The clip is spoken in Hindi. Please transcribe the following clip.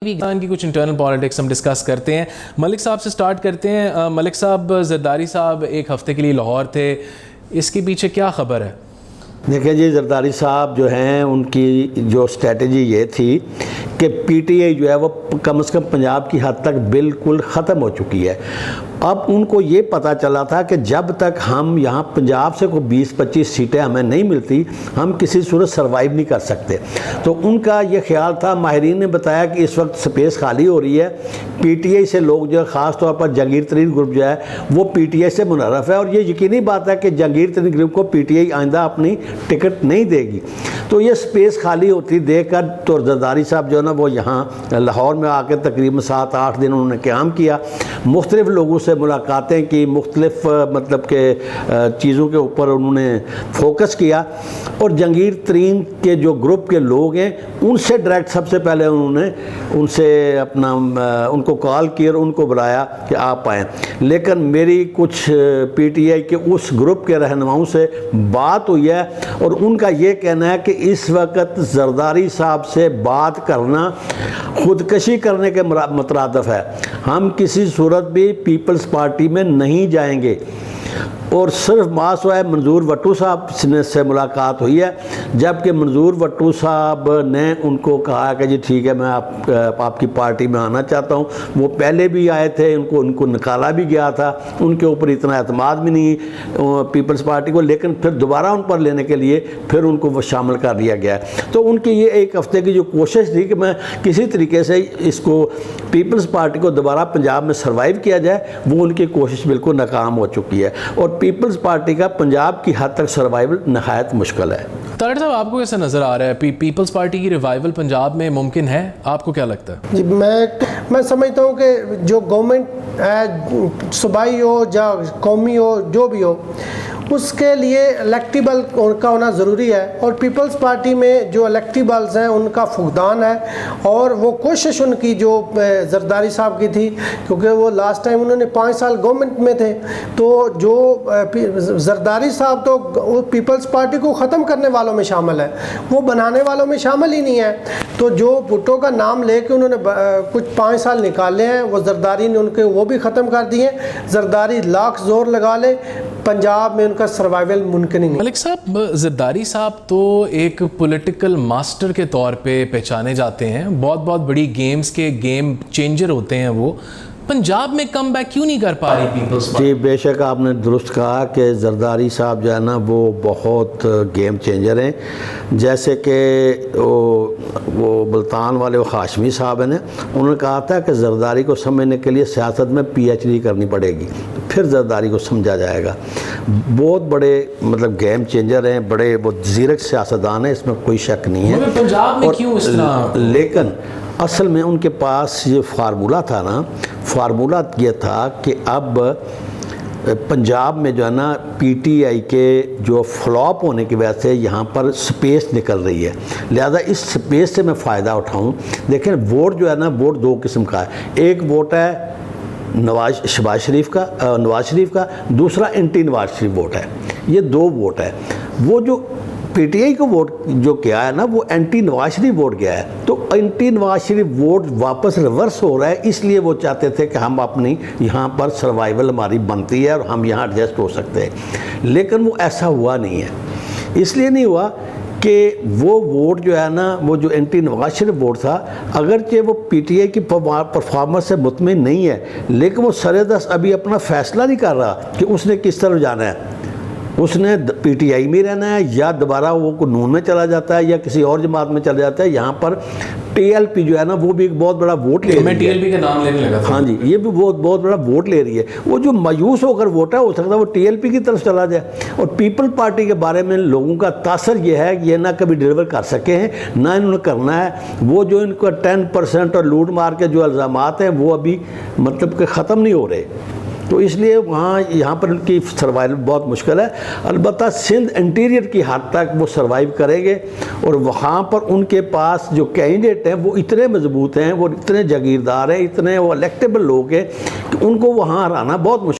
पाकिस्तान की कुछ इंटरनल पॉलिटिक्स हम डिस्कस करते हैं। मलिक साहब से स्टार्ट करते हैं। मलिक साहब, ज़रदारी साहब एक हफ़्ते के लिए लाहौर थे, इसके पीछे क्या ख़बर है? देखिए जी, ज़रदारी साहब जो हैं उनकी जो स्ट्रेटजी ये थी कि पीटीआई जो है वो कम से कम पंजाब की हद तक बिल्कुल ख़त्म हो चुकी है। अब उनको ये पता चला था कि जब तक हम यहाँ पंजाब से कोई 20-25 सीटें हमें नहीं मिलती, हम किसी सूरत सर्वाइव नहीं कर सकते। तो उनका ये ख्याल था, माहिरीन ने बताया कि इस वक्त स्पेस खाली हो रही है, पीटीआई से लोग जो है ख़ास तौर पर जहांगीर तरीन ग्रुप जो है वो पीटीआई से मुनर्रफ है, और ये यकीनी बात है कि जहांगीर तरीन ग्रुप को पीटीआई आइंदा अपनी टिकट नहीं देगी। तो ये स्पेस खाली होती देख कर तो ज़रदारी साहब जो है ना वो यहाँ लाहौर में आकर तकरीबन 7-8 दिन उन्होंने क़याम किया, मुख्तलिफ़ लोगों से मुलाकातें की, मुख्तलिफ मतलब के चीज़ों के ऊपर उन्होंने फोकस किया, और जहांगीर तरीन के जो ग्रुप के लोग हैं उनसे डायरेक्ट सबसे पहले उन्होंने उनसे अपना उनको कॉल किया और उनको बुलाया कि आप आएँ। लेकिन मेरी कुछ पीटीआई के उस ग्रुप के रहनुमाओं से बात हुई है और उनका ये कहना है कि इस वक्त ज़रदारी साहब से बात करना खुदकशी करने के मुतरादिफ है। हम किसी सूरत भी पीपल्स पार्टी में नहीं जाएंगे। और सिर्फ मासवाए मंजूर वट्टू साहब से मुलाकात हुई है, जबकि मंजूर वट्टू साहब ने उनको कहा कि जी ठीक है, मैं आपकी पार्टी में आना चाहता हूँ। वो पहले भी आए थे, उनको निकाला भी गया था, उनके ऊपर इतना एतमाद भी नहीं पीपल्स पार्टी को, लेकिन फिर दोबारा उन पर लेने के लिए फिर उनको वो शामिल कर दिया गया। तो उनकी ये एक हफ्ते की जो कोशिश थी कि मैं किसी तरीके से इसको पीपल्स पार्टी को दोबारा पंजाब में सर्वाइव किया जाए, वो उनकी कोशिश बिल्कुल नाकाम हो चुकी है, और पीपल्स पार्टी का पंजाब की हद तक सर्वाइवल नहायत मुश्किल है। तारिक साहब, आपको कैसे नज़र आ रहा है पीपल्स पार्टी की रिवाइवल पंजाब में मुमकिन है? आपको क्या लगता है? जी, मैं समझता हूँ कि जो गवर्नमेंट है, सूबाई हो या कौमी हो, जो भी हो, उसके लिए इलेक्टिबल उनका होना ज़रूरी है, और पीपल्स पार्टी में जो इलेक्टिबल्स हैं उनका फुकदान है। और वो कोशिश उनकी जो ज़रदारी साहब की थी, क्योंकि वो लास्ट टाइम उन्होंने 5 साल गवर्नमेंट में थे, तो जो ज़रदारी साहब तो वो पीपल्स पार्टी को ख़त्म करने वालों में शामिल है, वो बनाने वालों में शामिल ही नहीं है। तो जो भुट्टो का नाम लेके उन्होंने कुछ 5 साल निकाले हैं, वो ज़रदारी ने उनके वो भी ख़त्म कर दिए। ज़रदारी लाख जोर लगा ले, पंजाब में उनका सर्वाइवल मुमकिन ही नहीं। मलिक साहब, ज़रदारी साहब तो एक पॉलिटिकल मास्टर के तौर पे पहचाने जाते हैं, बहुत बड़ी गेम्स के गेम चेंजर होते हैं वो। पंजाब में कम बैक क्यों नहीं कर पा रही पीपल्स पार्टी? जी, बेशक आपने दुरुस्त कहा कि ज़रदारी साहब जो है ना वो बहुत गेम चेंजर हैं। जैसे कि वो मुल्तान वाले वो हाशमी साहब हैं, उन्होंने कहा था कि ज़रदारी को समझने के लिए सियासत में PhD करनी पड़ेगी, फिर ज़रदारी को समझा जाएगा। बहुत बड़े मतलब गेम चेंजर हैं, बड़े वो ज़ीरक सियासतदान हैं, इसमें कोई शक नहीं है। पंजाब में क्यों इस तरह? लेकिन असल में उनके पास ये फार्मूला था ना, फार्मूला ये था कि अब पंजाब में जो है ना पीटीआई के जो फ्लॉप होने की वजह से यहाँ पर स्पेस निकल रही है, लिहाजा इस स्पेस से मैं फ़ायदा उठाऊँ। देखें, वोट जो है ना, वोट 2 किस्म का है। एक वोट है शहबाज शरीफ का, दूसरा एंटी नवाज शरीफ वोट है। ये 2 वोट है। वो जो पीटीआई को वोट जो किया है ना, वो एंटी नवाज शरीफ वोट गया है, तो एंटी नवाज शरीफ वोट वापस रिवर्स हो रहा है। इसलिए वो चाहते थे कि हम अपनी यहाँ पर सर्वाइवल हमारी बनती है और हम यहाँ एडजस्ट हो सकते हैं, लेकिन वो ऐसा हुआ नहीं है। इसलिए नहीं हुआ कि वो वोट जो है ना, वो जो एंटी नवाज शरीफ वोट था, अगरचे वो पीटीआई की परफॉर्मेंस से मुतमिन नहीं है, लेकिन वो सरेदस्त अभी अपना फैसला नहीं कर रहा कि उसने किस तरफ जाना है। उसने पीटीआई में रहना है या दोबारा वो नून में चला जाता है या किसी और जमात में चला जाता है। यहाँ पर टीएलपी जो है ना वो भी एक बहुत बड़ा वोट ले रही है। मैं टीएलपी का नाम लेने लगा था। हाँ जी, ये भी बहुत बड़ा वोट ले रही है। वो जो मायूस होकर वोट है, हो सकता है वो टीएलपी की तरफ चला जाए। और पीपल पार्टी के बारे में लोगों का तासर ये है कि ये ना कभी डिलीवर कर सके हैं, ना इन्होंने करना है। वो जो इनका 10% और लूट मार के जो इल्ज़ामात हैं वो अभी मतलब कि ख़त्म नहीं हो रहे, तो इसलिए यहाँ पर उनकी सर्वाइवल बहुत मुश्किल है। अलबत्ता सिंध इंटीरियर की हद तक वो सर्वाइव करेंगे, और वहाँ पर उनके पास जो कैंडिडेट हैं वो इतने मजबूत हैं, वो इतने जागीरदार हैं, इतने वो इलेक्टेबल लोग हैं कि उनको वहाँ हराना बहुत मुश्किल